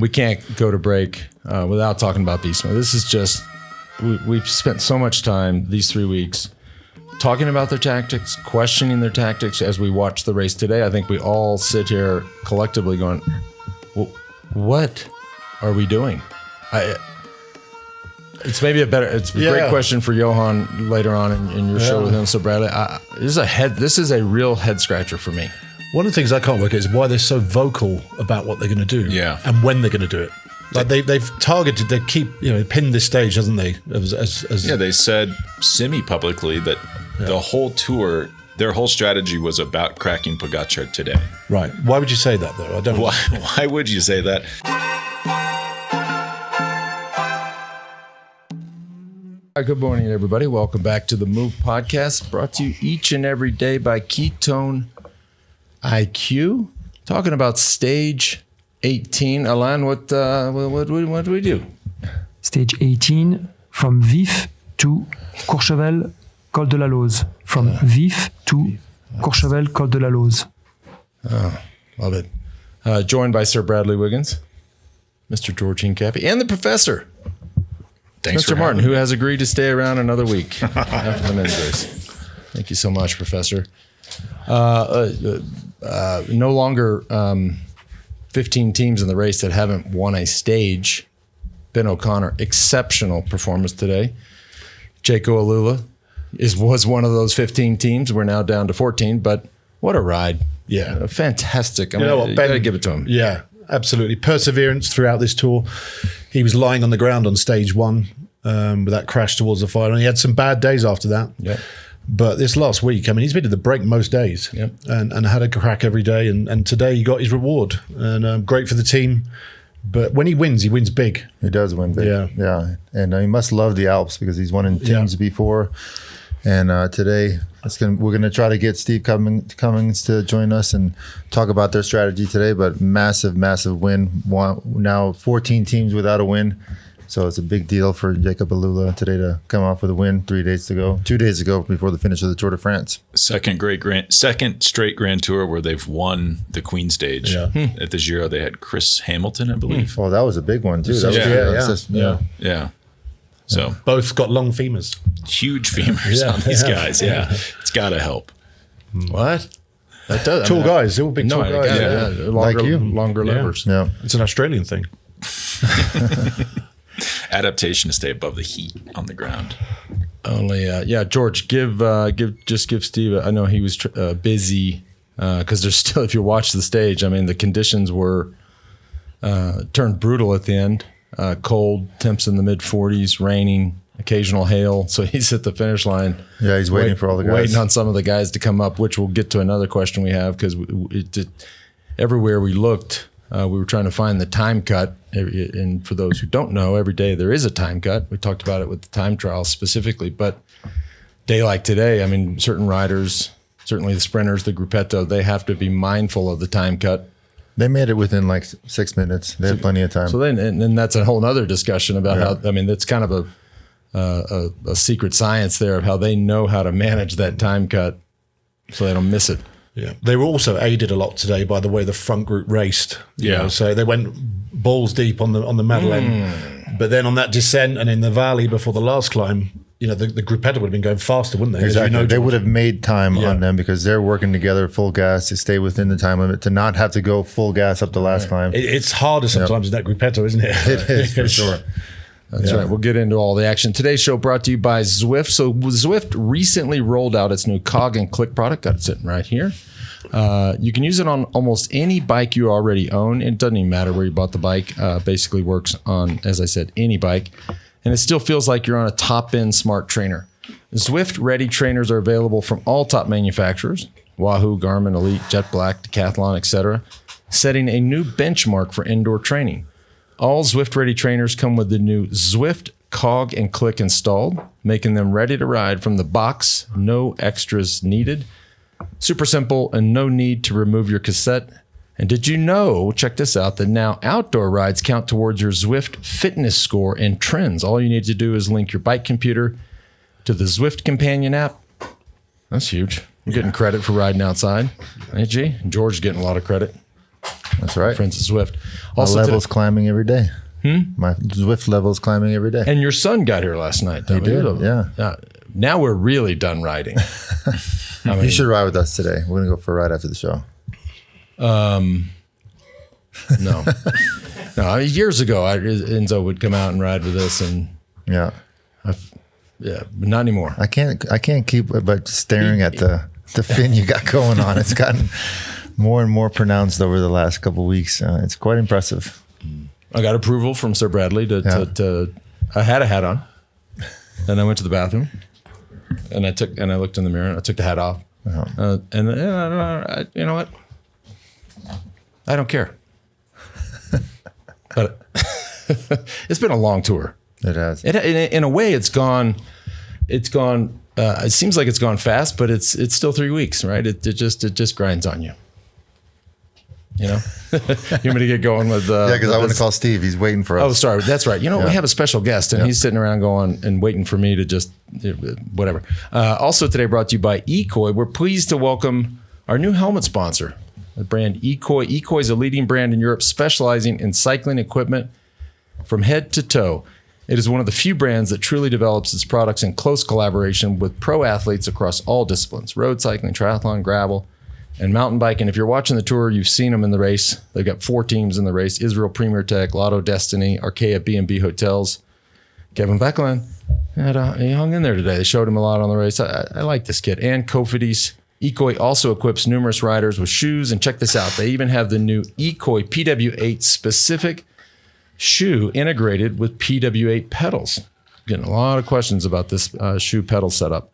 we can't go to break without talking about Visma. This is just, we've spent so much time these 3 weeks talking about their tactics, questioning their tactics as we watch the race today. I think we all sit here collectively going, well, what are we doing? It's maybe it's a great question for Johan later on in your show with him. So Bradley, this is a real head scratcher for me. One of the things I can't work out is why they're so vocal about what they're going to do and when they're going to do it. Like they've targeted, they keep, pinned this stage, hasn't they? They said semi-publicly that the whole tour, their whole strategy was about cracking Pogačar today. Right. Why would you say that, though? I don't know. Why would you say that? Good morning, everybody. Welcome back to the Move podcast, brought to you each and every day by Ketone IQ. Talking about stage 18. Alain, what do we do? Stage 18, from Vif to Courchevel, Col de la Loze. From Vif to Courchevel, Col de la Loze. Oh, love it. Joined by Sir Bradley Wiggins, Mr. George Hincapie, and the professor. Thanks, Mr. Martin, who has agreed to stay around another week after the men's race. Thank you so much, Professor. No longer 15 teams in the race that haven't won a stage. Ben Oconor, exceptional performance today. Jayco AlUla was one of those 15 teams. We're now down to 14, but what a ride. Yeah. Fantastic. You got to give it to him. Yeah, absolutely. Perseverance throughout this tour. He was lying on the ground on stage one with that crash towards the final. He had some bad days after that. Yeah. But this last week, he's been at the break most days and had a crack every day. And today he got his reward. And great for the team. But when he wins big. He does win big. Yeah. And he must love the Alps because he's won in teams before. And today, we're going to try to get Steve Cummings to join us and talk about their strategy today. But massive, massive win. Now 14 teams without a win. So it's a big deal for Jayco AlUla today to come off with a win 2 days ago before the finish of the Tour de France. Second straight Grand Tour where they've won the Queen stage. At the Giro, they had Chris Hamilton, I believe. Oh, that was a big one too. Yeah. So both got long femurs. Huge femurs on these guys. Yeah. It's got to help. What? That does. Tall guys. They were big tall guys. Longer levers. Yeah. It's an Australian thing. Adaptation to stay above the heat on the ground. Only, George, give Steve. I know he was busy because there's still. If you watch the stage, the conditions were turned brutal at the end. Cold, temps in the mid 40s, raining, occasional hail. So he's at the finish line. Yeah, he's waiting for all the guys. Waiting on some of the guys to come up, which we'll get to another question we have because everywhere we looked. We were trying to find the time cut. And for those who don't know, every day there is a time cut. We talked about it with the time trials specifically. But day like today, certain riders, certainly the sprinters, the gruppetto, they have to be mindful of the time cut. They made it within 6 minutes. They had plenty of time. So then, and that's a whole other discussion about how, that's kind of a secret science there of how they know how to manage that time cut so they don't miss it. Yeah, they were also aided a lot today by the way the front group raced. So they went balls deep on the Madeleine, but then on that descent and in the valley before the last climb, the gruppetto would have been going faster, wouldn't they? Exactly. They would have made time on them because they're working together full gas to stay within the time limit to not have to go full gas up the last climb. It's harder sometimes in that gruppetto, isn't it? It is for sure. That's right. We'll get into all the action. Today's show brought to you by Zwift. So Zwift recently rolled out its new Cog and Click product. Got it sitting right here. You can use it on almost any bike you already own. It doesn't even matter where you bought the bike. Basically works on, as I said, any bike. And it still feels like you're on a top-end smart trainer. Zwift-ready trainers are available from all top manufacturers, Wahoo, Garmin, Elite, Jet Black, Decathlon, etc., setting a new benchmark for indoor training. All Zwift-ready trainers come with the new Zwift Cog and Click installed, making them ready to ride from the box, no extras needed. Super simple and no need to remove your cassette. And did you know, check this out, that now outdoor rides count towards your Zwift fitness score and trends. All you need to do is link your bike computer to the Zwift companion app. That's huge. I'm getting credit for riding outside. Hey, G? George's getting a lot of credit. That's right. Friends at Zwift. My Also level's climbing every day. My Zwift level's climbing every day. and your son got here last night. He did, yeah. Now we're really done riding. You should ride with us today. We're going to go for a ride after the show. No. No, years ago, Enzo would come out and ride with us, and Yeah. but not anymore. I can't keep but staring at the fin you got going on. It's gotten more and more pronounced over the last couple of weeks. It's quite impressive. I got approval from Sir Bradley to I had a hat on, and I went to the bathroom, and I looked in the mirror, and I took the hat off, you know what? I don't care. But it's been a long tour. It has. In a way, it's gone. It seems like it's gone fast, but it's still 3 weeks, right? It just grinds on you. You know, you want me to get going with? Yeah, because I want to call Steve. He's waiting for us. Oh, sorry. That's right. You know, we have a special guest, and he's sitting around going and waiting for me to just whatever. Also today, brought to you by Ecoy. We're pleased to welcome our new helmet sponsor, the brand Ecoy. Ecoy is a leading brand in Europe specializing in cycling equipment from head to toe. It is one of the few brands that truly develops its products in close collaboration with pro athletes across all disciplines: road cycling, triathlon, gravel, and mountain bike. And if you're watching the tour, you've seen them in the race. They've got 4 teams in the race: Israel Premier Tech, Lotto Destiny, Arkea B&B Hotels. Kevin Vekelen, he hung in there today. They showed him a lot on the race. I like this kid. And Cofidis. Ecoy also equips numerous riders with shoes. And check this out. They even have the new Ecoy PW8 specific shoe integrated with PW8 pedals. Getting a lot of questions about this shoe pedal setup.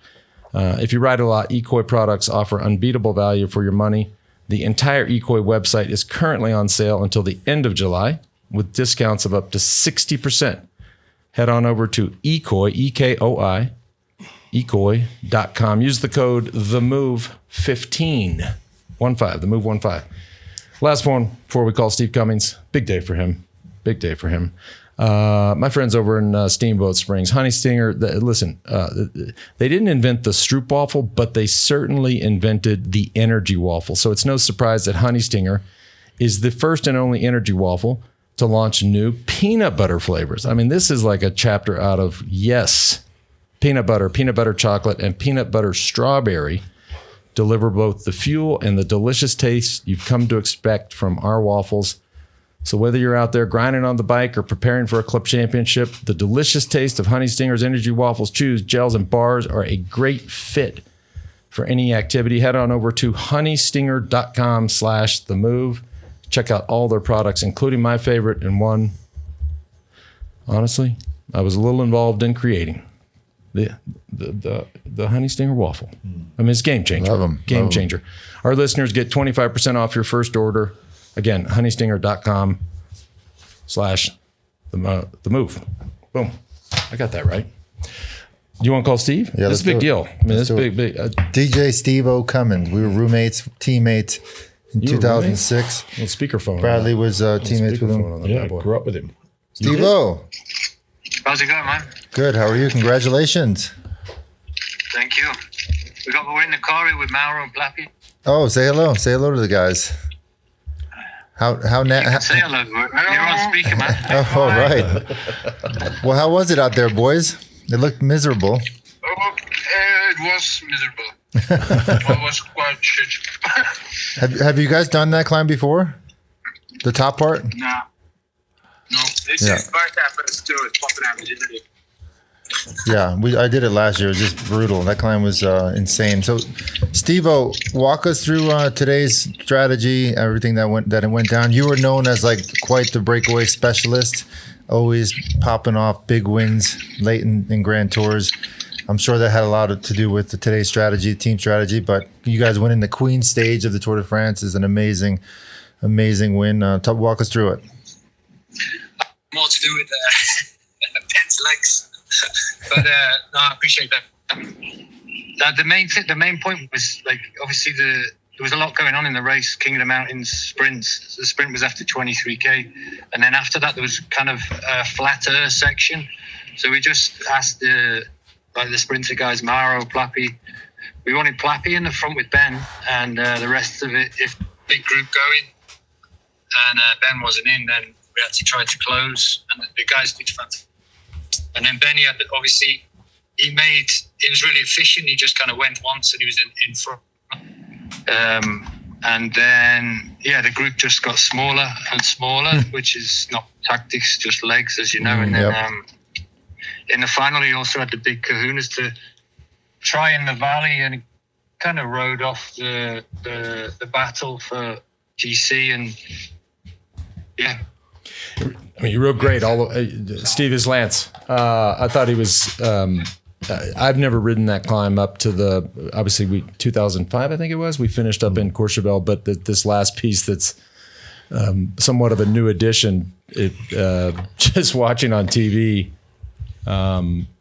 If you ride a lot, Ecoy products offer unbeatable value for your money. The entire Ecoy website is currently on sale until the end of July with discounts of up to 60%. Head on over to Ecoy, E-K-O-I, Ecoy.com. Use the code THEMOVE15. 15, THEMOVE15. Last one before we call Steve Cummings. Big day for him. Big day for him. My friends over in Steamboat Springs, Honey Stinger, they didn't invent the Stroop waffle, but they certainly invented the energy waffle. So it's no surprise that Honey Stinger is the first and only energy waffle to launch new peanut butter flavors. I mean, this is like a chapter out of peanut butter chocolate, and peanut butter strawberry deliver both the fuel and the delicious taste you've come to expect from our waffles. So whether you're out there grinding on the bike or preparing for a club championship, the delicious taste of Honey Stinger's energy waffles, chews, gels, and bars are a great fit for any activity. Head on over to honeystinger.com/themove. Check out all their products, including my favorite, and one, honestly, I was a little involved in creating. The Honey Stinger waffle. I mean, it's game changer. Love 'em. Game changer. Our listeners get 25% off your first order. Again, honeystinger.com/themove. Boom. I got that right. You want to call Steve? Yeah, this is a big deal. I mean, this is big. DJ Steve Cummings. We were roommates, teamates in 2006. Well, speakerphone. Bradley was teammates with him. Yeah, I grew up with him. Steve How's it going, man? Good. How are you? Congratulations. Thank you. We're in the car here with Mauro and Plappy. Oh, say hello. Say hello to the guys. Say hello. You're on speaker, man. Oh, all right. Well, how was it out there, boys? It looked miserable. It was miserable. It was quite shit. Have you guys done that climb before? The top part? No. This is first half, but it's still popping out, isn't it? Yeah, I did it last year. It was just brutal. That climb was insane. So, Steve-O, walk us through today's strategy, everything that went down. You were known as like quite the breakaway specialist, always popping off big wins late in Grand Tours. I'm sure that had a lot to do with today's strategy, team strategy. But you guys winning the Queen stage of the Tour de France is an amazing win. Walk us through it. More to do with Ben's legs. But no, I appreciate that. The main point was, like, obviously there was a lot going on in the race. King of the Mountains sprints. The sprint was after 23k, and then after that there was kind of a flatter section. So we just asked the sprinter guys, Mauro, Plappy. We wanted Plappy in the front with Ben, and the rest of it, if big group going. Ben wasn't in, then we had to try to close, and the guys did fantastic. And then Benny had, obviously, it was really efficient. He just kind of went once and he was in front. And then, the group just got smaller and smaller, which is not tactics, just legs, as you know. And then in the final, he also had the big kahunas to try in the valley, and he kind of rode off the battle for GC. And I mean, you rode great. Steve is Lance. I thought he was. I've never ridden that climb up to obviously 2005, I think it was. We finished up in Courchevel, but this last piece that's somewhat of a new addition. Just watching on TV,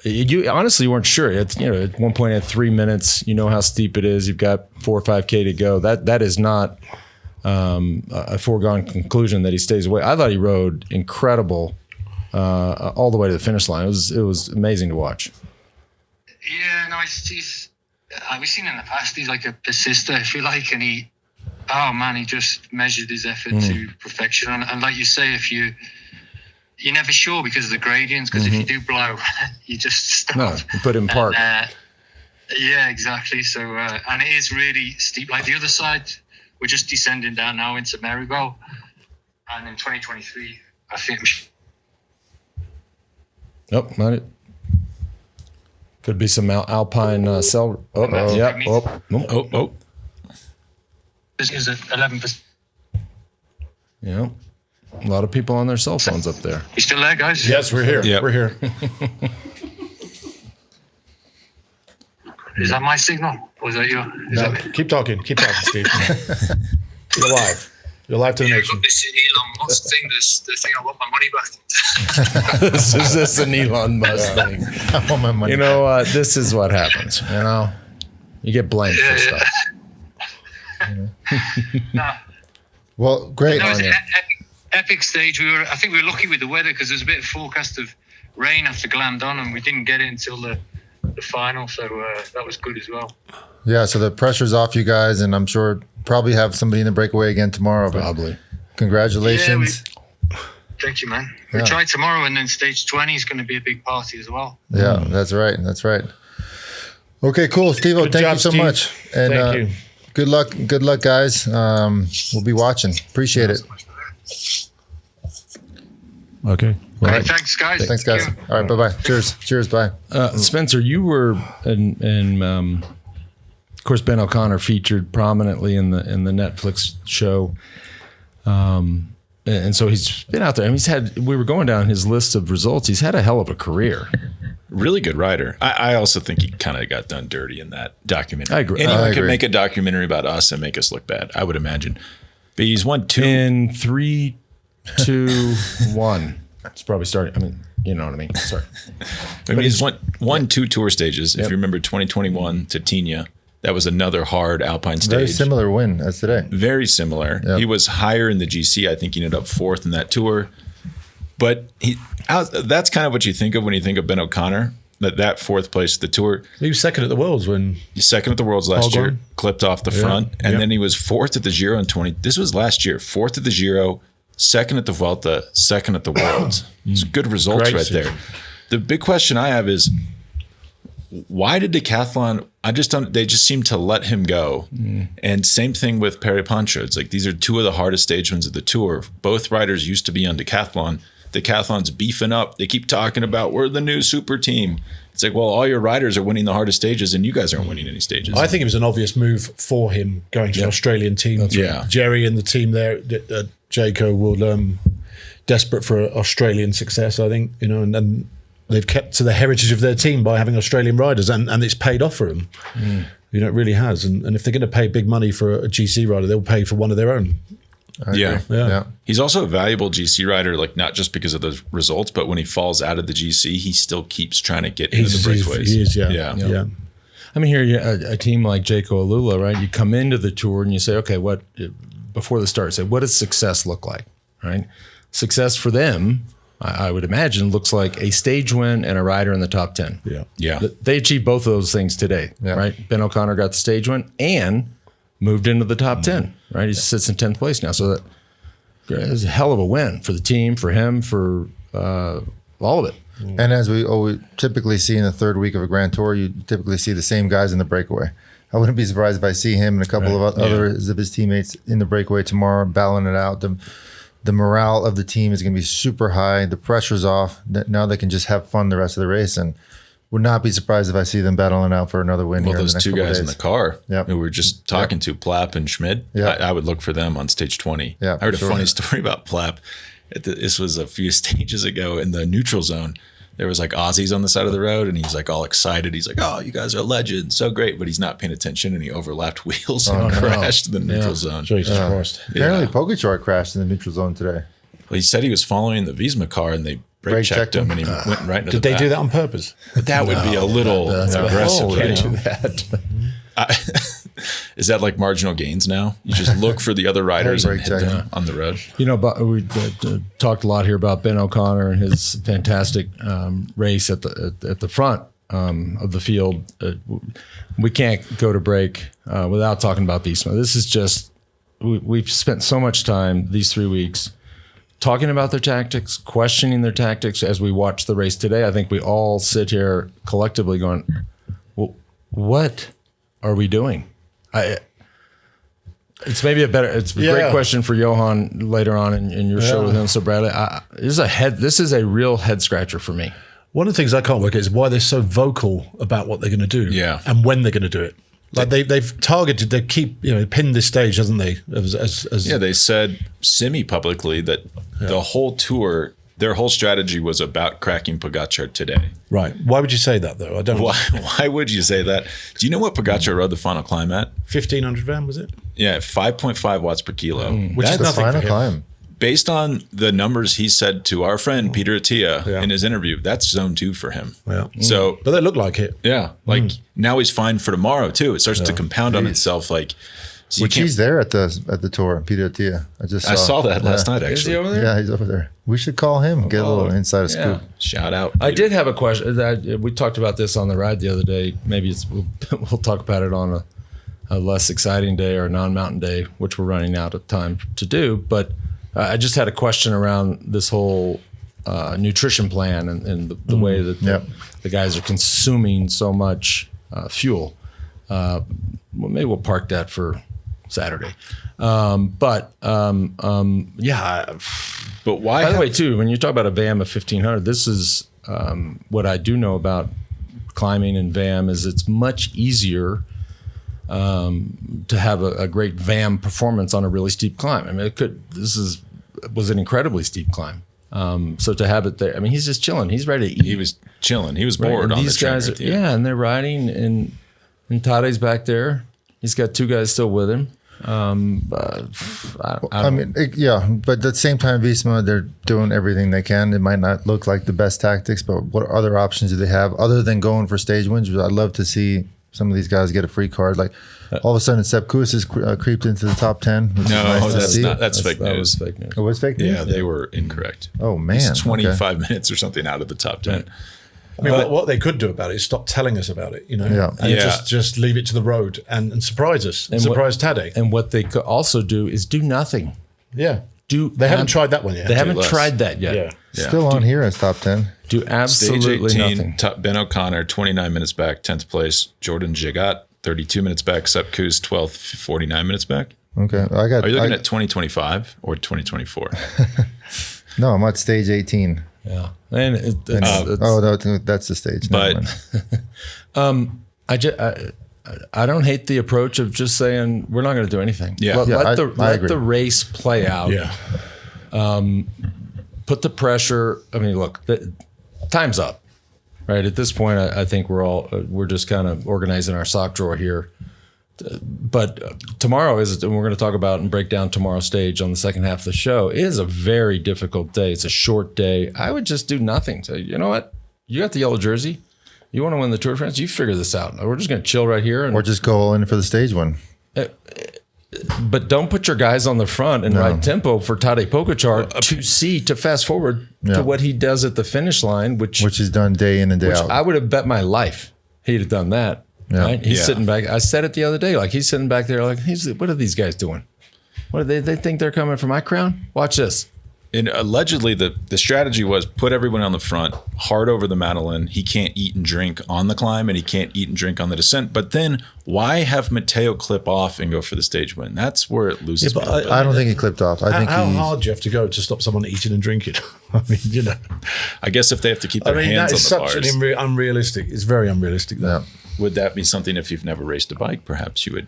you honestly weren't sure. It's at one point at 3 minutes, you know how steep it is. You've got 4 or 5K to go. That is not a foregone conclusion that he stays away. I thought he rode incredible all the way to the finish line. It was amazing to watch. Yeah, no, we've seen in the past, he's like a persister, if you like, and he just measured his effort to perfection. And like you say, if you're never sure because of the gradients, because if you do blow, you just stop. No, you put him in park. Yeah, exactly. So, and it is really steep. Like the other side, we're just descending down now into Maribo. And in 2023, I think... Oh, not it. Could be some Alpine cell. Yep. Oh. This is at 11%. Yeah. A lot of people on their cell phones up there. You still there, guys? Yes, we're here. Yep. We're here. Is that my signal? Or is that your? Keep talking, Steve. You're live to the I've nation. got this Elon Musk thing, the thing I want my money back. This is just an Elon Musk thing. I want my money. This is what happens. You get blamed for stuff. No. Well, great. That was an epic stage. I think we were lucky with the weather because there was a bit of forecast of rain after Glandon, and we didn't get it until the final. So that was good as well. Yeah, so the pressure's off you guys, and I'm sure probably have somebody in the breakaway again tomorrow. Probably. Congratulations. Thank you, man. We try tomorrow, and then stage 20 is going to be a big party as well. Yeah, that's right. Okay, cool. Steve-O, thank you so Steve. much. And Thank you. Good luck, guys. We'll be watching. Appreciate it. Okay. All right. Thanks, guys. Thanks, guys. Thank you. All right, bye-bye. Cheers, bye. Spencer, you were in of course, Ben Oconor featured prominently in the Netflix show. And so he's been out there. I mean, we were going down his list of results. He's had a hell of a career. Really good rider. I also think he kind of got done dirty in that documentary. I agree. Anyone could make a documentary about us and make us look bad, I would imagine. But he's won 2. In 3, 2, 1. It's probably starting. I mean, you know what I mean. Sorry. He's won 2 tour stages. If you remember 2021 to Tignes, that was another hard Alpine stage. Very similar win as today. Very similar. Yep. He was higher in the GC. I think he ended up 4th in that tour. But that's kind of what you think of when you think of Ben Oconor, that 4th place at the tour. He was second at the Worlds when... He's second at the Worlds last Pogaar. year, clipped off the front. And then he was 4th at the Giro in 20... This was last year. 4th at the Giro, 2nd at the Vuelta, 2nd at the Worlds. It's good results Great there. The big question I have is, why did Decathlon... they just seem to let him go. And same thing with Perry-Pancha. It's like these are 2 of the hardest stage wins of the tour. Both riders used to be on Decathlon. Decathlon's beefing up. They keep talking about we're the new super team. It's like, well, all your riders are winning the hardest stages and you guys aren't winning any stages. I think it was an obvious move for him going to an Australian team. right. Jerry and the team there, Jayco, will desperate for Australian success, I think, and they've kept to the heritage of their team by having Australian riders, and it's paid off for them. It really has. And if they're going to pay big money for a GC rider, they'll pay for one of their own. Yeah. He's also a valuable GC rider, like not just because of the results, but when he falls out of the GC, he still keeps trying to get into the breakaways. He is, yeah. I mean, here a team like Jayco AlUla, right? You come into the tour and you say, okay, before the start, say, what does success look like, right? Success for them, I would imagine, looks like a stage win and a rider in the top 10. Yeah. They achieved both of those things today, right? Ben Oconor got the stage win and moved into the top 10, right? He sits in 10th place now. So it was a hell of a win for the team, for him, for all of it. And as we always typically see in the third week of a Grand Tour, you typically see the same guys in the breakaway. I wouldn't be surprised if I see him and a couple of others of his teammates in the breakaway tomorrow, battling it out. The morale of the team is going to be super high. The pressure's off. Now they can just have fun the rest of the race, and would not be surprised if I see them battling out for another win. Well, here those in the next two couple guys days. in the car Yep. who we were just talking to, Plapp and Schmid, I would look for them on stage 20. Yeah, I heard sure. a funny story about Plapp. This was a few stages ago in the neutral zone. There was like Aussies on the side of the road, and he's like all excited. He's like, "Oh, you guys are legends, so great!" But he's not paying attention, and he overlapped wheels and crashed in the neutral zone. Jesus Christ. Apparently, Pogačar crashed in the neutral zone today. Well, he said he was following the Visma car, and they brake checked him, and he went right into Did the they back. do that on purpose? But that would be a little aggressive. Oh, right? do that. Is that like marginal gains now? You just look for the other riders and hit them on the road. You know, but we talked a lot here about Ben Oconor and his fantastic race at the front of the field. We can't go to break without talking about Visma. This is just we've spent so much time these 3 weeks talking about their tactics, questioning their tactics as we watch the race today. I think we all sit here collectively going, well, what are we doing? It's maybe it's a great question for Johan later on in your show with him. So Bradley, this is a real head scratcher for me. One of the things I can't work out is why they're so vocal about what they're going to do, and when they're going to do it. Like they've targeted, they keep pinned this stage, hasn't they? They said semi-publicly that the whole tour, their whole strategy was about cracking Pogačar today. Right. Why would you say that though? I don't. Why would you say that? Do you know what Pogačar rode the final climb at? 1500 VAM was it? Yeah, 5.5 watts per kilo. Which is The nothing final for him. climb. Based on the numbers he said to our friend Peter Attia in his interview, that's zone 2 for him. Yeah. So, But they look like it. now he's fine for tomorrow too. It starts to compound on itself. So Which he's there at the tour, Peter Attia. I saw that last night Is actually. he over there? Yeah, he's over there. We should call him, get a little insider scoop. Shout out. I did have a question. We talked about this on the ride the other day. Maybe we'll talk about it on a less exciting day or a non-mountain day, which we're running out of time to do. But I just had a question around this whole nutrition plan and the way that the guys are consuming so much fuel. Well, maybe we'll park that for Saturday. But why? By the way, too, when you talk about a VAM of 1500, this is what I do know about climbing and VAM is it's much easier to have a great VAM performance on a really steep climb. I mean, was an incredibly steep climb. So to have it there, I mean, he's just chilling. He's ready to eat. He was chilling. He was Right, bored and on these the trainer guys, at the end. and they're riding, and Tadej's back there. He's got 2 guys still with him. But at the same time, Visma, they're doing everything they can. It might not look like the best tactics, but what other options do they have other than going for stage wins? I'd love to see some of these guys get a free card. Like all of a sudden, Sepp Kuss has creeped into the top 10. Which is nice to see. That's fake That news. was fake news. It was fake news? Yeah, they were incorrect. Oh, man. He's Okay. 25 minutes or something out of the top 10. I mean, what they could do about it is stop telling us about it, Yeah. and just leave it to the road and surprise us, and surprise Tadej. And what they could also do is do nothing. Yeah. They haven't tried that one yet. They haven't less. tried that yet. Yeah. Still on here as top 10. Do Stage absolutely 18, nothing. Ben Oconor, 29 minutes back, 10th place. Jordan Jigat, 32 minutes back. Sepp Kuss, 12th, 49 minutes back. Okay. Are you looking at 2025 or 2024? No, I'm at stage 18. Yeah, and That's the stage. Never But mind. I don't hate the approach of just saying we're not going to do anything. Yeah. Let I agree. the race play out. Yeah. Put the pressure. I mean, look, time's up. Right at this point, I think we're just kind of organizing our sock drawer here. But tomorrow and we're going to talk about and break down tomorrow's stage on the second half of the show. It is a very difficult day. It's a short day. I would just do nothing. So, you know what? You got the yellow jersey. You want to win the Tour de France? You figure this out. We're just going to chill right here. Or just go all in for the stage one. But don't put your guys on the front and ride tempo for Tadej Pogačar to fast forward to what he does at the finish line, which is done day in and day out. I would have bet my life he'd have done that. Yeah. Right? He's sitting back. I said it the other day. Like he's sitting back there. Like what are these guys doing? What do they think they're coming for my crown? Watch this. And allegedly, the strategy was put everyone on the front, hard over the Madeleine. He can't eat and drink on the climb, and he can't eat and drink on the descent. But then why have Matteo clip off and go for the stage win? That's where it loses. Yeah, me. but I don't think he clipped off. I think how hard do you have to go to stop someone eating and drinking? I mean, you know. I guess if they have to keep their hands that is on the such bars, an unrealistic. It's very unrealistic. That. Yeah. would that be something if you've never raced a bike? Perhaps you would.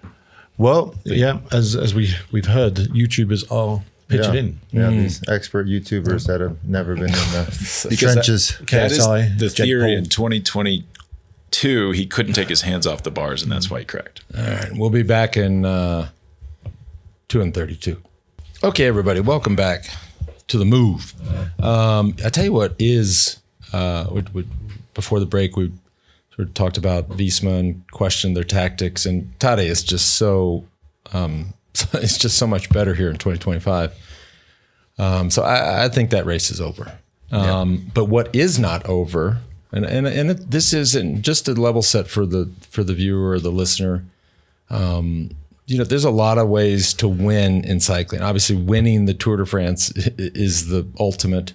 Well, yeah, as we've heard, YouTubers are pitching in. Yeah, these expert YouTubers that have never been in the Because trenches. That is KSI, the Jet theory Bull. in 2022. He couldn't take his hands off the bars, and that's why he cracked. All right, we'll be back in 2 and 32. Okay, everybody, welcome back to the move. I tell you what is before the break we sort of talked about Visma and questioned their tactics, and Tadej is just so it's just so much better here in 2025. So I think that race is over. But what is not over, and this isn't just a level set for the viewer or the listener. There's a lot of ways to win in cycling. Obviously, winning the Tour de France is the ultimate,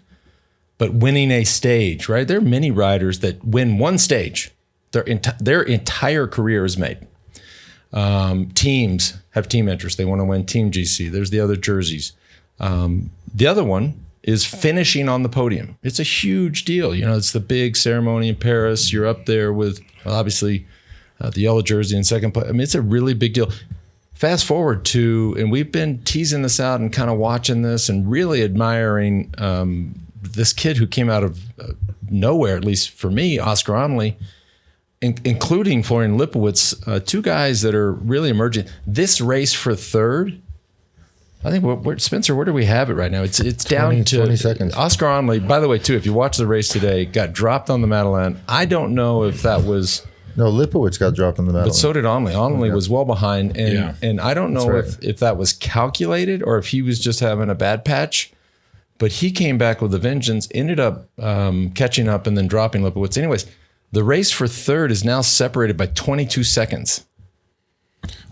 but winning a stage, right? There are many riders that win one stage, their entire career is made. Teams have team interest. They want to win Team GC. There's the other jerseys. The other one is finishing on the podium. It's a huge deal. It's the big ceremony in Paris. You're up there with, obviously, the yellow jersey in second place. I mean, it's a really big deal. Fast forward to, and we've been teasing this out and kind of watching this and really admiring this kid who came out of nowhere, at least for me, Oscar Onley, including Florian Lipowitz, two guys that are really emerging. This race for third, I think, Spencer, where do we have it right now? It's down to 20 seconds. Oscar Onley, by the way, too, if you watch the race today, got dropped on the Madeleine. I don't know if that was... No, Lipowitz got dropped on the Madeleine. But so did Onley. Onley was well behind, and I don't know if that was calculated or if he was just having a bad patch. But he came back with a vengeance, ended up catching up and then dropping Lipowitz. Anyways, the race for third is now separated by 22 seconds.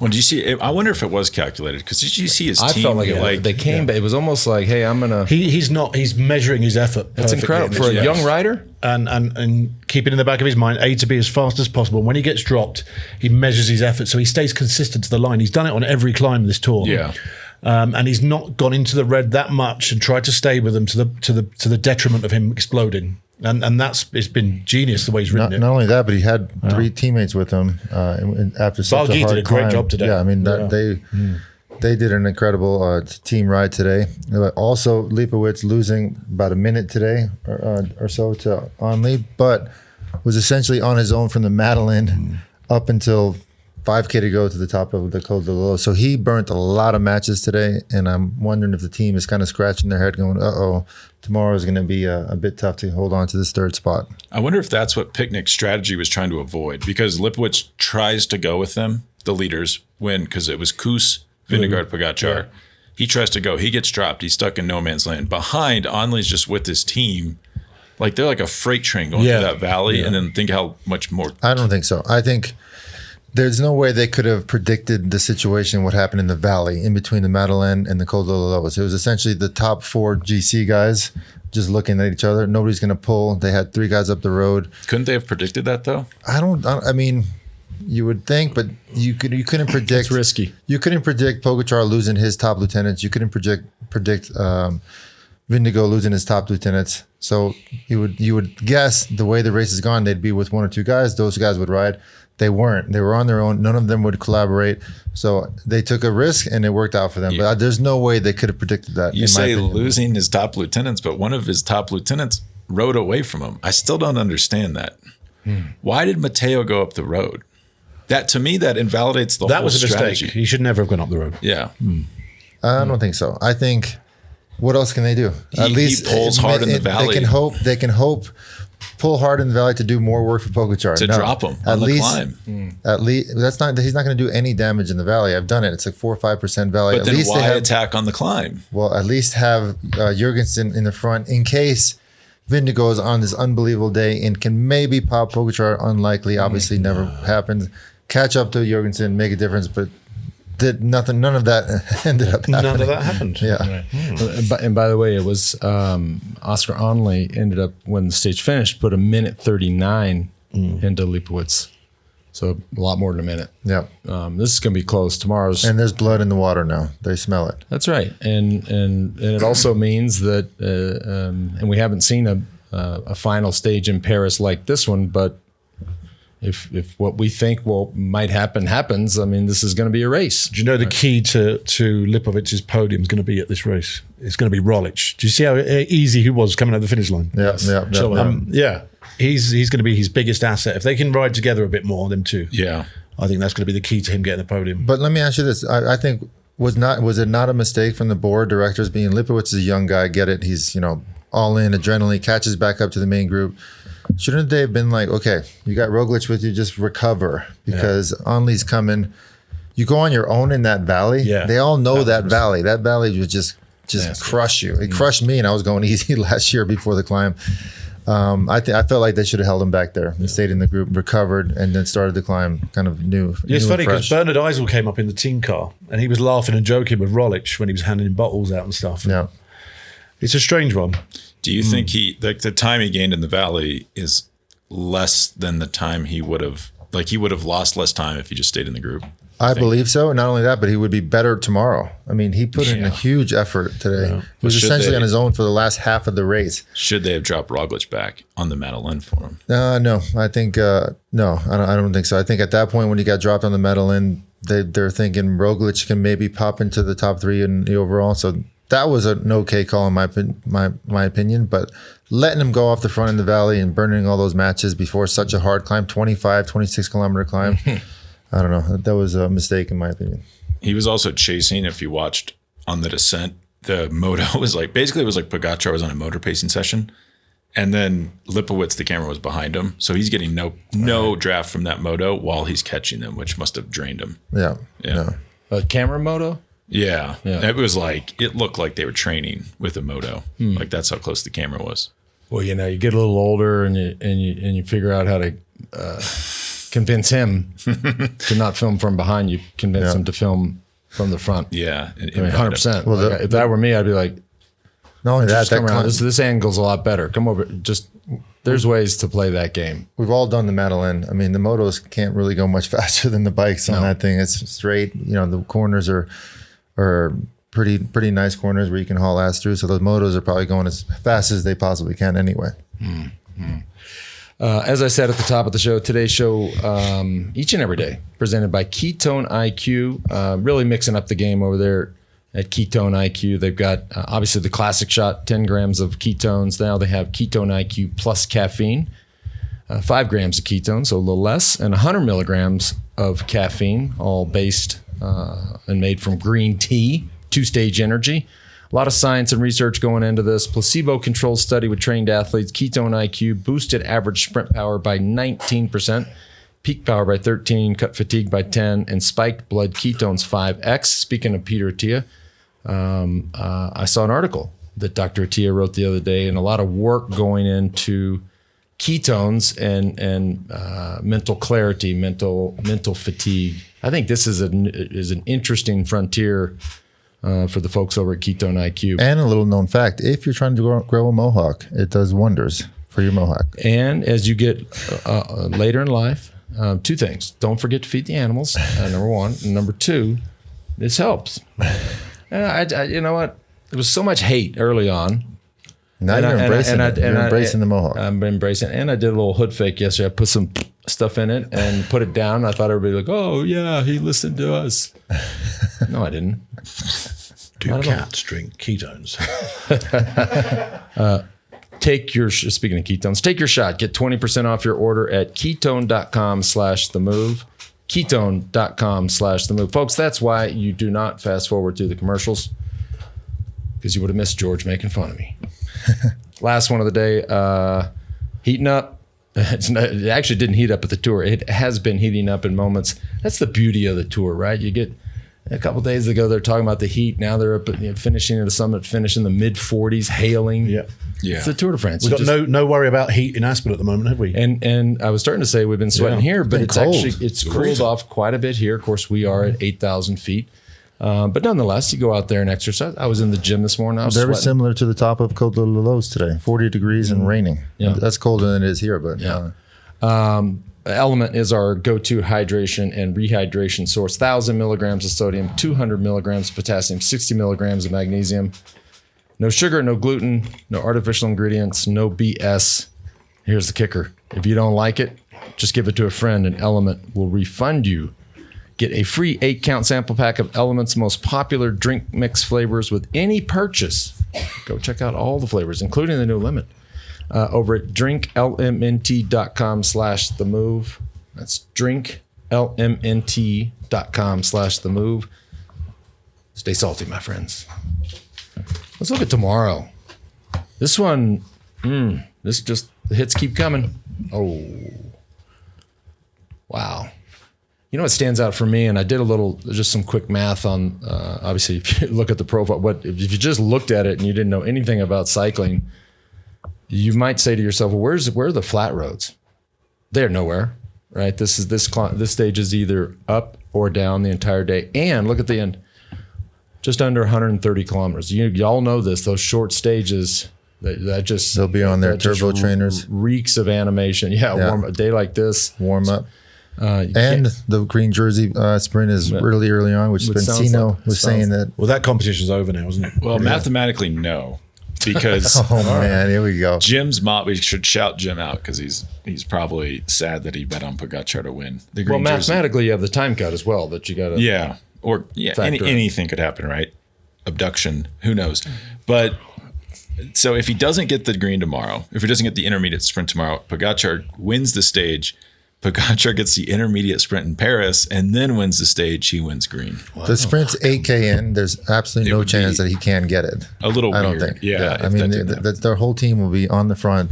Well, did you see? I wonder if it was calculated, because did you see his team? I felt like they came back. It was almost like, hey, I'm gonna. He's measuring his effort. That's incredible for a young rider, and keeping in the back of his mind, to be as fast as possible. When he gets dropped, he measures his effort, so he stays consistent to the line. He's done it on every climb this tour. Yeah. And he's not gone into the red that much and tried to stay with them to the detriment of him exploding. And it's been genius the way he's ridden it. Not only that, but he had three teammates with him after such a hard did a great climb. job today. Yeah, I mean they did an incredible team ride today. Also, Lipowitz losing about a minute today or so to Onley, but was essentially on his own from the Madeleine up until 5K to go to the top of the Col de Loze. So he burnt a lot of matches today, and I'm wondering if the team is kind of scratching their head going, uh-oh, tomorrow is going to be a bit tough to hold on to this third spot. I wonder if that's what Picnic's strategy was trying to avoid, because Lipowitz tries to go with them, the leaders, because it was Kuss, Vingegaard, Pogačar. Yeah. He tries to go. He gets dropped. He's stuck in no man's land. Behind, Onley's just with his team. Like, they're like a freight train going through that valley, and then think how much more. I don't think so. I think there's no way they could have predicted the situation, what happened in the valley in between the Madeleine and the Col de Loze. It was essentially the top four GC guys just looking at each other. Nobody's going to pull. They had three guys up the road. Couldn't they have predicted that, though? I mean, you would think, but you couldn't predict. It's risky. You couldn't predict Pogačar losing his top lieutenants. You couldn't predict Vingegaard losing his top lieutenants. So you would guess the way the race has gone, they'd be with one or two guys. Those guys would ride. They weren't. They were on their own. None of them would collaborate. So they took a risk, and it worked out for them. But there's no way they could have predicted that. You say losing his top lieutenants, but one of his top lieutenants rode away from him. I still don't understand that. Why did Matteo go up the road? That, to me, that invalidates the whole strategy. That was a mistake. He should never have gone up the road. Yeah. I don't think so. I think, what else can they do? At least he pulls hard in the valley. They can hope. Pull hard in the valley to do more work for Pogačar. To drop him on the climb. At least he's not going to do any damage in the valley. I've done it. It's like 4 or 5% valley. But then why attack on the climb? Well, at least have Jorgensen in the front in case Vingegaard is on this unbelievable day and can maybe pop Pogačar. Unlikely, obviously never happens. Catch up to Jorgensen, make a difference, but did nothing. None of that ended up happening. None of that happened. Yeah. And by the way, it was Oscar Onley ended up, when the stage finished, put a minute 39 into Lipowitz. So a lot more than a minute. Yeah. This is going to be close. Tomorrow's. And there's blood in the water now. They smell it. That's right. And it also means that, and we haven't seen a final stage in Paris like this one, but if what we think might happen happens, I mean, this is going to be a race. Do you know the key to Lipovic's podium is going to be at this race? It's going to be Roglic. Do you see how easy he was coming over the finish line? Yeah. Yeah. He's going to be his biggest asset. If they can ride together a bit more, them two. Yeah. I think that's going to be the key to him getting the podium. But let me ask you this. I think was it not a mistake from the board directors being Lipowitz is a young guy, get it. He's, all in, adrenaline, catches back up to the main group. Shouldn't they have been like, okay, you got Roglic with you, just recover because Onley's coming. You go on your own in that valley. Yeah. They all know that valley. That valley would just crush you. It crushed me, and I was going easy last year before the climb. I felt like they should have held him back there and stayed in the group, recovered, and then started the climb kind of new. It's funny because fresh. Bernard Eisel came up in the team car and he was laughing and joking with Roglic when he was handing him bottles out and stuff. Yeah. It's a strange one. Do you think the time he gained in the valley is less than the time he would have lost less time if he just stayed in the group? I believe so. And not only that, but he would be better tomorrow. I mean, he put in a huge effort today. Yeah. He was essentially on his own for the last half of the race. Should they have dropped Roglic back on the Madeleine for him? No, I think no, I don't think so. I think at that point when he got dropped on the Madeleine, they're thinking Roglic can maybe pop into the top 3 in the overall. So that was an okay call in my opinion. But letting him go off the front in the valley and burning all those matches before such a hard climb, 26 kilometer climb. I don't know. That was a mistake in my opinion. He was also chasing, if you watched on the descent, the moto was like, basically it was like Pogačar was on a motor pacing session. And then Lipowitz, the camera was behind him. So he's getting no draft from that moto while he's catching them, which must have drained him. Yeah. Camera moto? Yeah. It was like, it looked like they were training with a moto. Like that's how close the camera was. Well, you get a little older and you figure out how to convince him to not film from behind you, convince him to film from the front. Yeah. 100%. Well, if that were me, I'd be like, not only that, come around. This angle's a lot better. Come over. There's ways to play that game. We've all done the Madeleine. I mean, the motos can't really go much faster than the bikes on that thing. It's straight. The corners are pretty nice corners where you can haul ass through. So those motos are probably going as fast as they possibly can anyway. As I said at the top of the show, today's show, each and every day, presented by Ketone IQ, really mixing up the game over there at Ketone IQ. They've got obviously the classic shot, 10 grams of ketones. Now they have Ketone IQ plus caffeine, 5 grams of ketones, so a little less, and 100 milligrams of caffeine, all based and made from green tea, 2-stage energy. A lot of science and research going into this. Placebo-controlled study with trained athletes. Ketone IQ boosted average sprint power by 19%, peak power by 13%, cut fatigue by 10%, and spiked blood ketones 5x. Speaking of Peter Attia, I saw an article that Dr. Attia wrote the other day, and a lot of work going into ketones and mental clarity, mental fatigue. I think this is an interesting frontier for the folks over at Ketone IQ. And a little known fact, if you're trying to grow a mohawk, it does wonders for your mohawk. And as you get later in life, 2 things. Don't forget to feed the animals, number 1. And number 2, this helps. And I you know what? There was so much hate early on. Now you're embracing it. You're embracing the mohawk. I'm embracing it. And I did a little hood fake yesterday. I put some stuff in it and put it down. I thought everybody would be like, oh, yeah, he listened to us. No, I didn't. Do cats drink ketones? Speaking of ketones, take your shot. Get 20% off your order at ketone.com/themove. Ketone.com/themove. Folks, that's why you do not fast forward through the commercials, because you would have missed George making fun of me. Last one of the day, heating up. It actually didn't heat up at the tour. It has been heating up in moments. That's the beauty of the tour, right? You get A couple days ago, they're talking about the heat. Now they're up at, finishing at the summit, finishing the mid 40s, hailing. Yeah. It's the Tour de France. We've got no worry about heat in Aspen at the moment, have we? And I was starting to say we've been sweating here, but it's cold. actually cooled off quite a bit here. Of course, we are at 8,000 feet. But nonetheless, you go out there and exercise. I was in the gym this morning. I was Very sweating. similar to the top of Côte de Loze today, 40 degrees and raining. Yeah. That's colder than it is here, but Element is our go-to hydration and rehydration source. 1,000 milligrams of sodium, 200 milligrams of potassium, 60 milligrams of magnesium. No sugar, no gluten, no artificial ingredients, no BS. Here's the kicker. If you don't like it, just give it to a friend and Element will refund you. Get a free 8-count sample pack of Element's most popular drink mix flavors with any purchase. Go check out all the flavors, including the new lemon. Over at drinklmnt.com/themove. That's drinklmnt.com/themove. Stay salty, my friends. Let's look at tomorrow. This one, the hits keep coming. Oh, wow. You know what stands out for me, and I did just some quick math on, obviously, if you look at the profile, but if you just looked at it and you didn't know anything about cycling, you might say to yourself, well, where are the flat roads? They're nowhere, right? This stage is either up or down the entire day. And look at the end, just under 130 kilometers. Y'all know this, those short stages, that just... they'll be on their turbo trainers. Reeks of animation. Yeah. A day like this. Warm up. And the green jersey sprint is really early on, which Bencino was saying that. Well, that competition's over now, isn't it? Well, mathematically, no. Because man, here we go. Jim's mom, we should shout Jim out because he's probably sad that he bet on Pogačar to win. The green jersey. Mathematically, you have the time cut as well that you got to anything could happen, right? Abduction, who knows? But so if he doesn't get the green tomorrow, if he doesn't get the intermediate sprint tomorrow, Pogačar wins the stage. Pogačar gets the intermediate sprint in Paris and then wins the stage. He wins green. Wow. The sprint's 8K in. There's absolutely no chance that he can get it. A little weird. I don't think. Yeah. I mean, their whole team will be on the front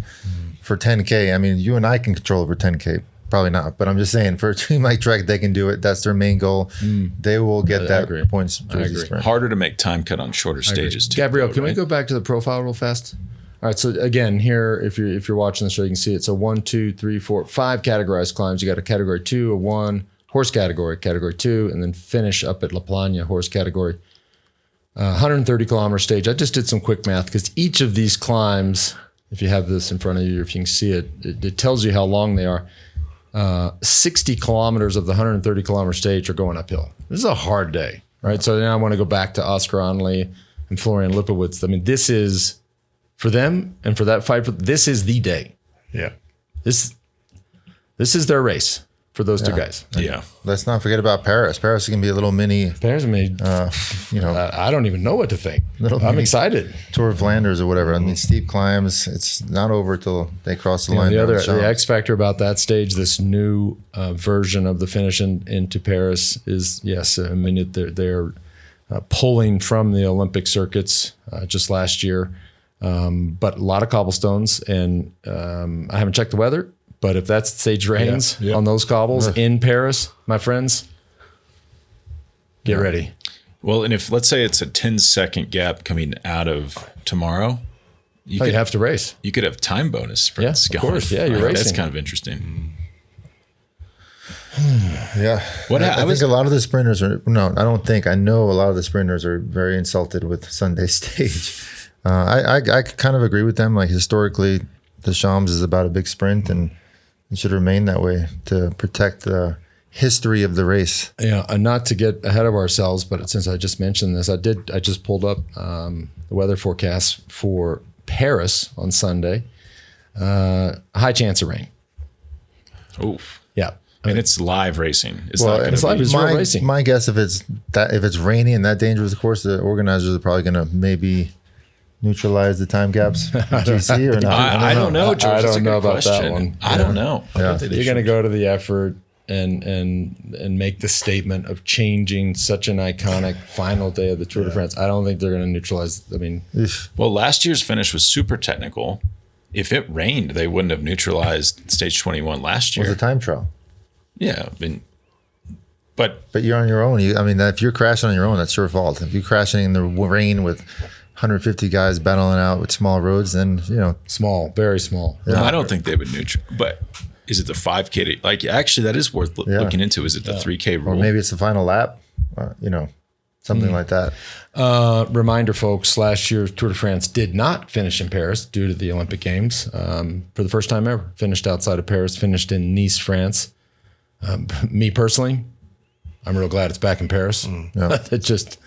for 10K. I mean, you and I can control over 10K. Probably not. But I'm just saying, for a team like Trek, they can do it. That's their main goal. They will get that points. I agree. Sprint. Harder to make time cut on shorter stages, too. Gabrielle, can we go back to the profile real fast? All right, so again, here, if you're watching the show, you can see it. So 1, 2, 3, 4, 5 categorized climbs. You got a category 2, a 1, horse category 2, and then finish up at La Plana, horse category. 130 kilometer stage. I just did some quick math because each of these climbs, if you have this in front of you, if you can see it, it tells you how long they are. 60 kilometers of the 130 kilometer stage are going uphill. This is a hard day, right? So now I want to go back to Oscar Onley and Florian Lipowitz. I mean, this is... for them and for that fight, this is the day. Yeah. This is their race for those two guys. Yeah. Let's not forget about Paris. Paris is going to be a little mini, Paris made, I don't even know what to think. I'm excited. Tour of Flanders or whatever. I mean, steep climbs. It's not over till they cross the line. The X factor about that stage, this new version of the finish into Paris is, yes, I mean, they're pulling from the Olympic circuits just last year. But a lot of cobblestones, and I haven't checked the weather, but if that stage rains on those cobbles in Paris, my friends, get ready. Well, and if let's say it's a 10-second gap coming out of tomorrow, you could have to race. You could have time bonus sprints going. Of course. Yeah, you're racing. That's kind of interesting. Yeah. I think a lot of the sprinters are, I don't think, I know a lot of the sprinters are very insulted with Sunday's stage. I kind of agree with them. Like historically, the Champs is about a big sprint, and it should remain that way to protect the history of the race. Yeah, and not to get ahead of ourselves, but since I just mentioned this, I just pulled up the weather forecast for Paris on Sunday. High chance of rain. Oof. Yeah. And it's live racing. It's real racing. My guess, if it's rainy and that dangerous, of course, the organizers are probably going to maybe neutralize the time gaps. GC or not? I don't know, George. I don't know about that one. I don't know. Yeah. You're going to go to the effort and make the statement of changing such an iconic final day of the Tour de France. I don't think they're going to neutralize. I mean, well, last year's finish was super technical. If it rained, they wouldn't have neutralized stage 21 last year. It was a time trial. Yeah, I mean, But you're on your own. If you're crashing on your own, that's your fault. If you're crashing in the rain with 150 guys battling out with small roads, then Small, very small. no, I don't think they would neutral. But is it the 5K? Actually, that is worth looking into. Is it the 3K rule? or maybe it's the final lap. Something like that. Reminder, folks, last year's Tour de France did not finish in Paris due to the Olympic Games. For the first time ever, finished outside of Paris, finished in Nice, France. Me personally, I'm real glad it's back in Paris. It just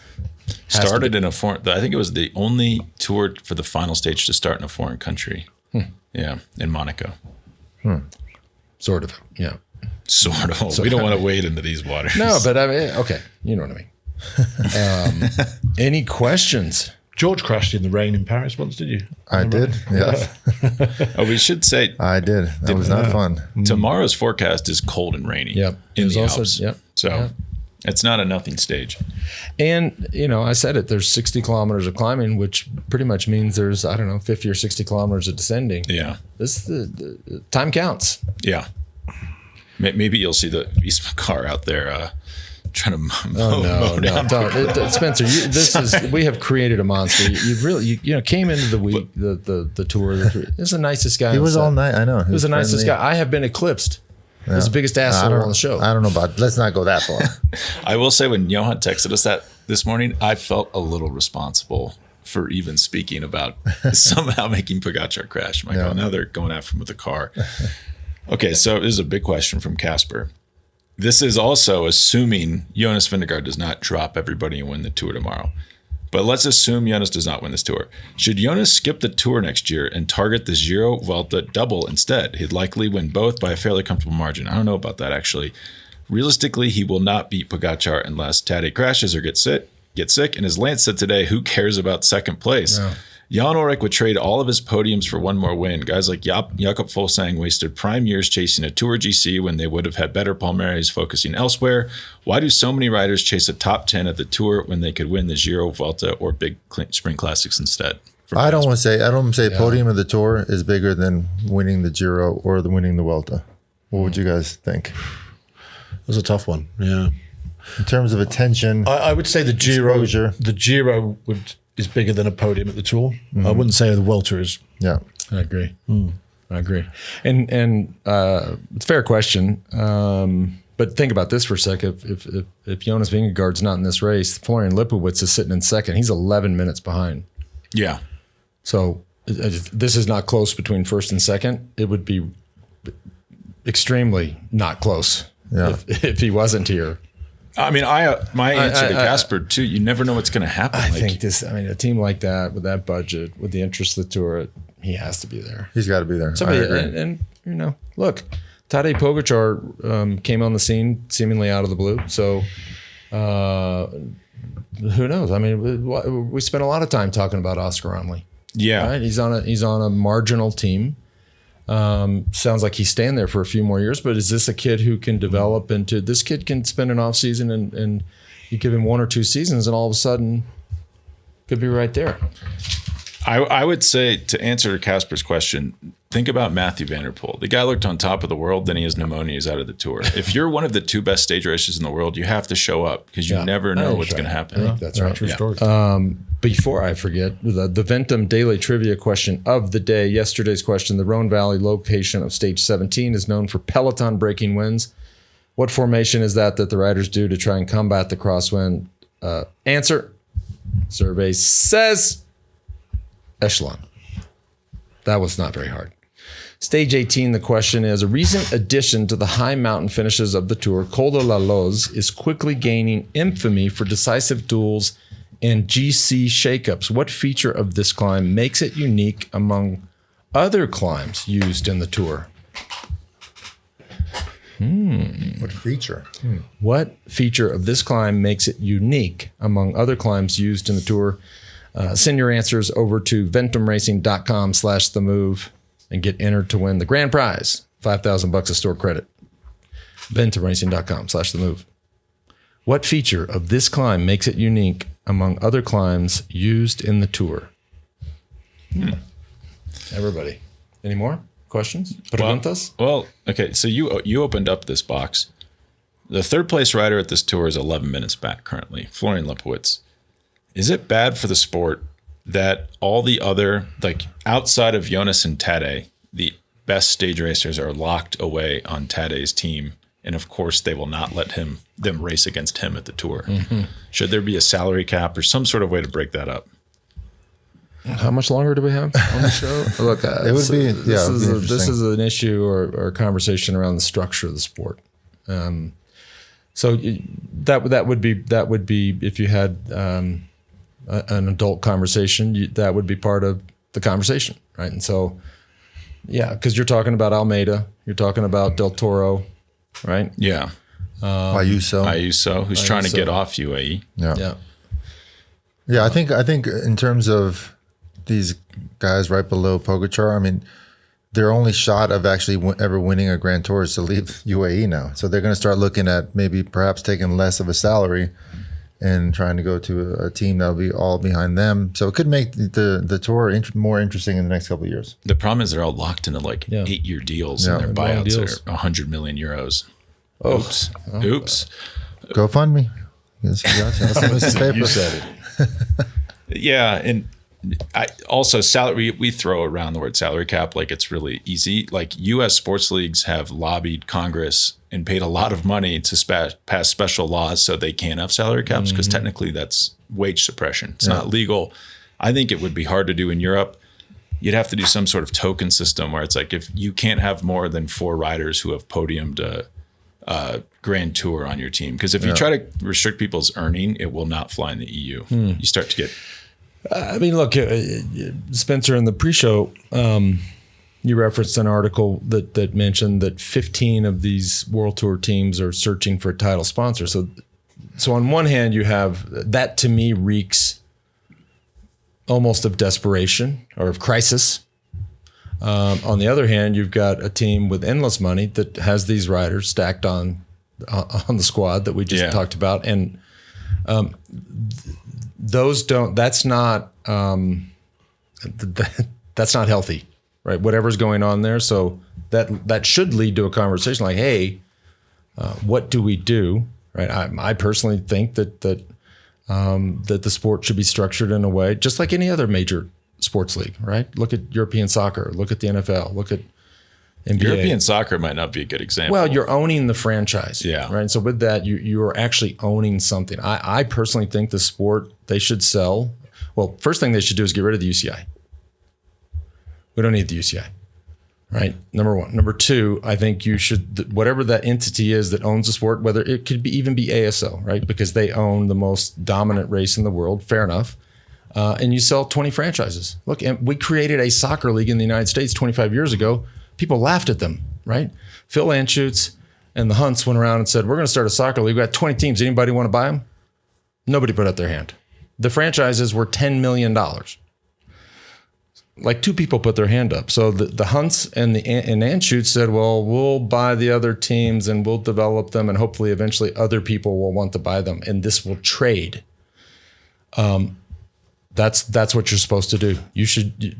started in a foreign. I think it was the only tour for the final stage to start in a foreign country. Yeah, in Monaco. Sort of, yeah. Sort of. We don't want to wade into these waters. No, but okay, you know what I mean. Any questions? George crashed in the rain in Paris once, did you? I did. Yeah, Oh, we should say I did. That was not fun. tomorrow's forecast is cold and rainy. Yep. In There's the also- Alps. yep. So Yep. it's not a nothing stage. And, I said it, there's 60 kilometers of climbing, which pretty much means there's, 50 or 60 kilometers of descending. Yeah. The time counts. Yeah. Maybe you'll see the Visma car out there trying to No, don't. Spencer, we have created a monster. You really, came into the week, the tour. This is the nicest guy. He on was set. all night. I know. He was the nicest guy. I have been eclipsed. He was the biggest asshole on the show. I don't know about. Let's not go that far. I will say when Johan texted us that this morning, I felt a little responsible for even speaking about somehow making Pogačar crash. I'm like, oh, now they're going after him with a car. Okay, so this is a big question from Casper. This is also assuming Jonas Vingegaard does not drop everybody and win the Tour tomorrow. But let's assume Jonas does not win this Tour. Should Jonas skip the Tour next year and target the Giro Vuelta double instead? He'd likely win both by a fairly comfortable margin. I don't know about that, actually. Realistically, he will not beat Pogačar unless Tadej crashes or gets sick. And as Lance said today, who cares about second place? No. Jan Ullrich would trade all of his podiums for one more win. Guys like Jakob Fuglsang wasted prime years chasing a Tour GC when they would have had better palmares focusing elsewhere. Why do so many riders chase a top 10 at the Tour when they could win the Giro, Vuelta, or big spring classics instead? I don't want to say podium of the Tour is bigger than winning the Giro or winning the Vuelta. What would you guys think? It was a tough one, yeah. In terms of attention, I would say the Giro. exposure. The Giro is bigger than a podium at the Tour. I wouldn't say the Vuelta is. Yeah. I agree. I agree. And it's a fair question. But think about this for a second. If Jonas Vingegaard's not in this race, Florian Lipowitz is sitting in second. He's 11 minutes behind. Yeah. So this is not close between first and second. It would be extremely not close if he wasn't here. I mean, my answer to Casper too. You never know what's going to happen. I think a team like that with that budget, with the interest of the Tour, he has to be there. He's got to be there. Somebody, and look, Tadej Pogačar came on the scene seemingly out of the blue. So who knows? I mean, we spent a lot of time talking about Oscar Romley. Yeah, right? He's on a marginal team. Sounds like he's staying there for a few more years, but is this a kid who can develop into, this kid can spend an off season and you give him 1 or 2 seasons and all of a sudden could be right there. I would say, to answer Casper's question, think about Matthew Van Der Poel. The guy looked on top of the world, then he has pneumonia, he's out of the Tour. If you're one of the 2 best stage races in the world, you have to show up because you never know what's going to happen. I think that's right. True story. Before I forget, the Ventum Daily Trivia question of the day, yesterday's question, the Rhone Valley location of stage 17 is known for peloton breaking winds. What formation is that the riders do to try and combat the crosswind? Answer, survey says echelon. That was not very hard. Stage 18, the question is, a recent addition to the high mountain finishes of the Tour, Col de la Loze, is quickly gaining infamy for decisive duels and GC shakeups. What feature of this climb makes it unique among other climbs used in the Tour? What feature? What feature of this climb makes it unique among other climbs used in the Tour? Send your answers over to ventumracing.com/themove and get entered to win the grand prize, $5,000 of store credit. ventumracing.com/themove. What feature of this climb makes it unique among other climbs used in the Tour? Everybody. Any more questions? Preguntas? Well, okay. So you opened up this box. The third place rider at this tour is 11 minutes back currently, Florian Lipowitz. Is it bad for the sport that all the other, like outside of Jonas and Tadej, the best stage racers are locked away on Tadej's team, and of course they will not let them race against him at the tour? Mm-hmm. Should there be a salary cap or some sort of way to break that up? How much longer do we have on the show? Look, It would be this interesting. is an issue or a conversation around the structure of the sport. So that would be if you had an adult conversation, that would be part of the conversation, right? And so, yeah, because you're talking about Almeida, you're talking about Del Toro, right? Yeah. Ayuso, who's trying to get off UAE. Yeah. I think in terms of these guys right below Pogačar, I mean, their only shot of actually ever winning a Grand Tour is to leave UAE now. So they're going to start looking at maybe perhaps taking less of a salary and trying to go to a team that'll be all behind them. So it could make the tour more interesting in the next couple of years. The problem is they're all locked into like 8-year deals, and their buyouts are 100 million euros. Oops. Go fund me. Yes, You said it. Yeah, and I also salary. We throw around the word salary cap like it's really easy. Like U.S. sports leagues have lobbied Congress and paid a lot of money to pass special laws so they can't have salary caps, because technically that's wage suppression. It's not legal. I think it would be hard to do in Europe. You'd have to do some sort of token system where it's like if you can't have more than 4 riders who have podiumed a Grand Tour on your team, because if you try to restrict people's earning, it will not fly in the EU. You start to get. I mean, look, Spencer, in the pre-show, you referenced an article that mentioned that 15 of these World Tour teams are searching for a title sponsor. So on one hand, you have that, to me, reeks almost of desperation or of crisis. On the other hand, you've got a team with endless money that has these riders stacked on the squad that we just talked about, and those don't. That's not that's not healthy, right? Whatever's going on there. So that should lead to a conversation like, hey, what do we do? Right? I personally think that the sport should be structured in a way just like any other major sports league, right? Look at European soccer, look at the NFL, look at NBA. European soccer might not be a good example. Well, you're owning the franchise, right? So with that, you are actually owning something. I personally think the sport, they should sell. Well, first thing they should do is get rid of the UCI. We don't need the UCI, right? Number one. Number two, I think you should, whatever that entity is that owns the sport, whether it could even be ASO, right? Because they own the most dominant race in the world. Fair enough. And you sell 20 franchises. Look, and we created a soccer league in the United States 25 years ago. People laughed at them, right? Phil Anschutz and the Hunts went around and said, we're going to start a soccer league. We've got 20 teams. Anybody want to buy them? Nobody put up their hand. The franchises were $10 million. Like 2 people put their hand up. So the Hunts and Anschutz said, well, we'll buy the other teams and we'll develop them, and hopefully eventually other people will want to buy them, and this will trade. That's what you're supposed to do.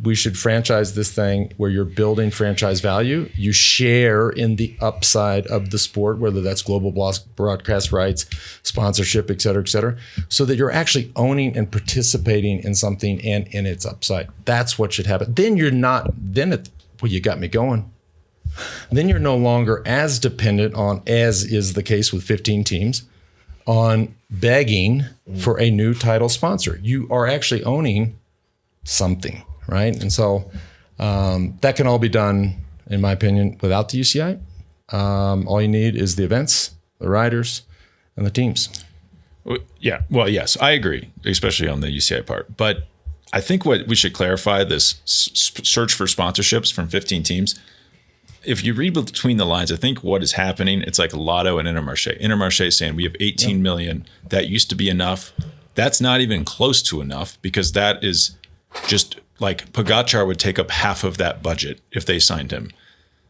We should franchise this thing where you're building franchise value. You share in the upside of the sport, whether that's global broadcast rights, sponsorship, et cetera, so that you're actually owning and participating in something and in its upside. That's what should happen. Then you got me going. Then you're no longer as dependent on, as is the case with 15 teams, on begging for a new title sponsor. You are actually owning something, right? And so that can all be done, in my opinion, without the UCI. All you need is the events, the riders, and the teams. Yeah, well, yes, I agree, especially on the UCI part. But I think what we should clarify, this search for sponsorships from 15 teams, if you read between the lines, I think what is happening, it's like Lotto and Intermarché. Intermarché saying we have 18 million. That used to be enough. That's not even close to enough, because that is just like Pogačar would take up half of that budget if they signed him.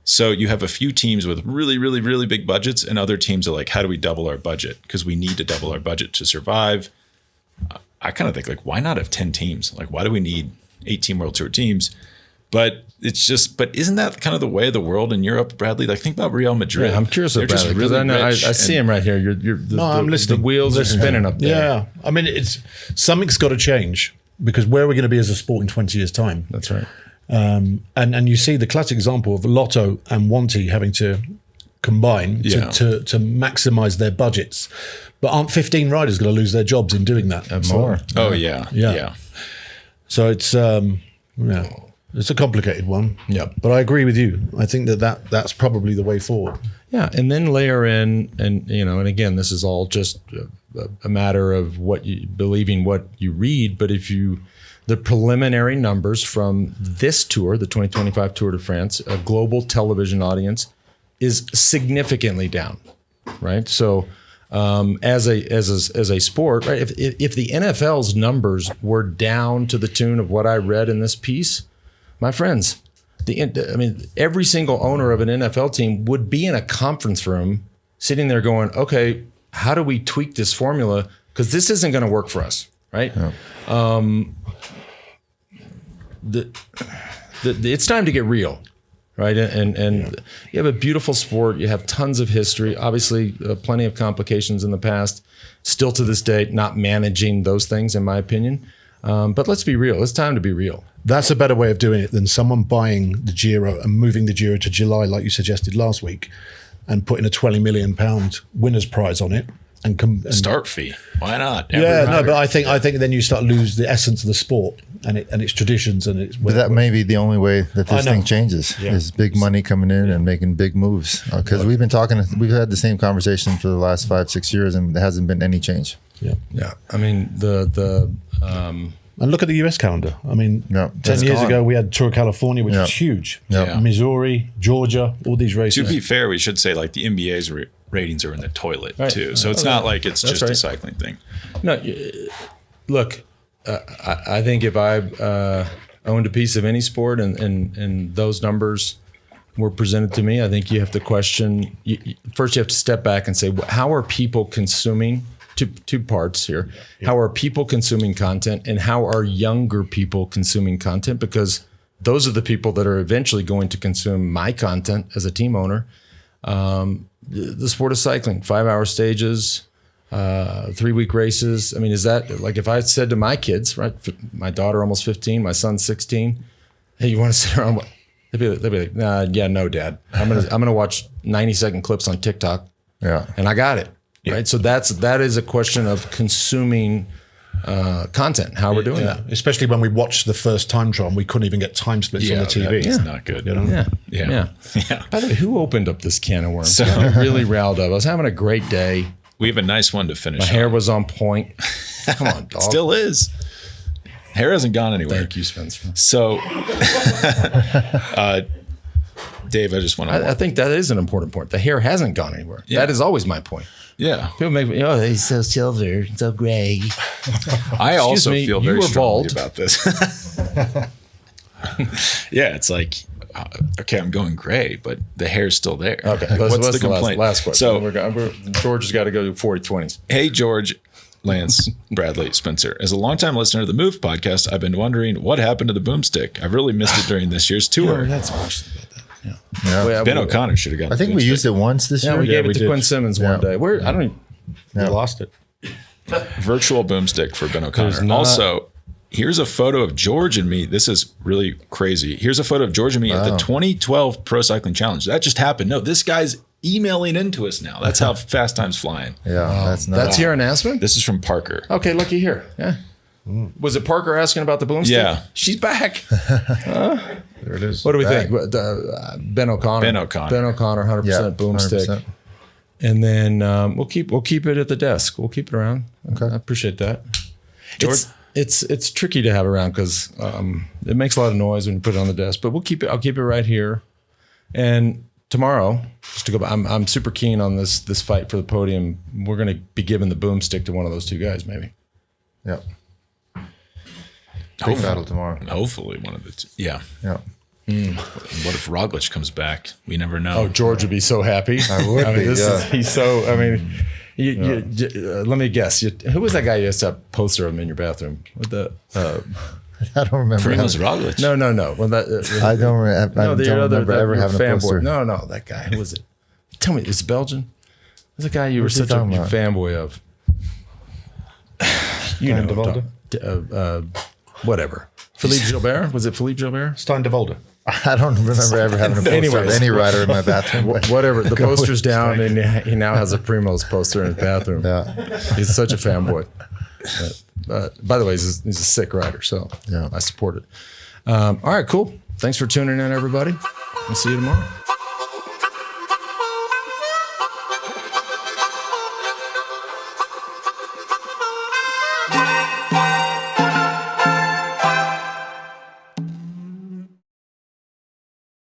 So you have a few teams with really, really, really big budgets, and other teams are like, how do we double our budget? Because we need to double our budget to survive. I kind of think, like, why not have 10 teams? Like, why do we need 18 World Tour teams? But it's just, but isn't that kind of the way of the world in Europe, Bradley? Like, think about Real Madrid. Yeah, I'm curious They're about just Bradley because really I know I rich see him right here. I'm listening. The wheels are spinning up there. Yeah. I mean, something's got to change, because where are we going to be as a sport in 20 years' time? That's right. And you see the classic example of Lotto and Wanty having to combine to maximize their budgets. But aren't 15 riders going to lose their jobs in doing that? And more. Oh, yeah. So it's it's a complicated one. Yeah. But I agree with you. I think that's probably the way forward. Yeah, and then layer in, and and again, this is all just a matter of believing what you read. But the preliminary numbers from this tour, the 2025 Tour de France, a global television audience, is significantly down, right? So, as a sport, right? If the NFL's numbers were down to the tune of what I read in this piece, my friends, every single owner of an NFL team would be in a conference room, sitting there going, "Okay, how do we tweak this formula? Because this isn't going to work for us, right?" Yeah. It's time to get real, right? And you have a beautiful sport. You have tons of history. Obviously, plenty of complications in the past. Still to this day, not managing those things, in my opinion. But let's be real. It's time to be real. That's a better way of doing it than someone buying the Giro and moving the Giro to July, like you suggested last week, and putting a £20 million winner's prize on it. And start fee. Why not? But I think then you start to lose the essence of the sport and its traditions and its. But that may be the only way that this thing changes is big money coming in and making big moves. Because we've we've had the same conversation for the last 5-6 years, and there hasn't been any change. Yeah. I mean and look at the US calendar. I mean, 10 years ago we had Tour of California, which was huge. Missouri, Georgia, all these races. To be fair, we should say like the NBA's ratings are in the toilet too. So it's not like it's just a cycling thing. No, look, I think if I owned a piece of any sport and those numbers were presented to me, I think you have to question. First, you have to step back and say, how are people consuming? Two parts here. How are people consuming content, and how are younger people consuming content? Because those are the people that are eventually going to consume my content as a team owner. The sport of cycling, 5-hour stages, 3-week races. I mean, is that like if I said to my kids, right? My daughter almost 15, my son's 16. Hey, you want to sit around? They'd be like, no, Dad. I'm gonna watch 90-second clips on TikTok. Yeah, and I got it. Yeah. Right. So that is a question of consuming content. How we're doing that, especially when we watched the first time trial, and we couldn't even get time splits on the TV. It's not good. Yeah. By the way, who opened up this can of worms? I'm really riled up. I was having a great day. We have a nice one to finish. My hair was on point. Come on, dog. Still is. Hair hasn't gone anywhere. Thank you, Spencer. So, Dave, I just want to. I think that is an important point. The hair hasn't gone anywhere. Yeah. That is always my point. Yeah. People make me, he's so silver, so gray. I also feel very strongly about this. Yeah, it's like, okay, I'm going gray, but the hair's still there. Okay, what's the complaint? Last question. So George has got to go do 40-20s. Hey, George, Lance, Bradley, Spencer. As a longtime listener to the Move podcast, I've been wondering what happened to the boomstick. I've really missed it during this year's tour. That's awesome about that. Ben Oconor should have gotten. I think we used it once this year. We gave it to Quinn Simmons one day. We lost it. Virtual boomstick for Ben Oconor. Also, here's a photo of George and me. This is really crazy. Here's a photo of George and me at the 2012 Pro Cycling Challenge. That just happened. No, this guy's emailing into us now. That's how fast time's flying. Yeah, that's nuts. That's your announcement? This is from Parker. Okay, looky here. Yeah. Was it Parker asking about the boomstick? Yeah. She's back. There it is. What do we think? Ben Oconor. Ben Oconor. Ben Oconor, 100% boomstick. 100%. And then we'll keep it at the desk. We'll keep it around. Okay. I appreciate that. George? It's tricky to have around because it makes a lot of noise when you put it on the desk. But we'll keep it. I'll keep it right here. And tomorrow, just to go back, I'm super keen on this fight for the podium. We're going to be giving the boomstick to one of those two guys, maybe. Yep. Big battle tomorrow. Hopefully one of the two. Yeah. Yeah. What if Roglic comes back? We never know. Oh, George would be so happy. I would be. He's so. I mean, let me guess. Who was that guy you used to have a poster of him in your bathroom with the? I don't remember. Primoz having- Roglic. No. Well, that, I don't, I no, the don't other remember ever your having a poster. fanboy. No, that guy. Who was it? Tell me, it's Belgian. There's a guy you were Who's he such a talking about? fanboy of. You Stein know, de Volder? whatever. Philippe Gilbert? Was it Philippe Gilbert? Stein de Volder. I don't remember ever having a poster Anyways. of any rider in my bathroom. Whatever. The Go poster's with down, and he now has a Primoz poster in his bathroom. Yeah. He's such a fanboy. But by the way, he's a sick rider, so Yeah. I support it. All right, cool. Thanks for tuning in, everybody. We'll see you tomorrow.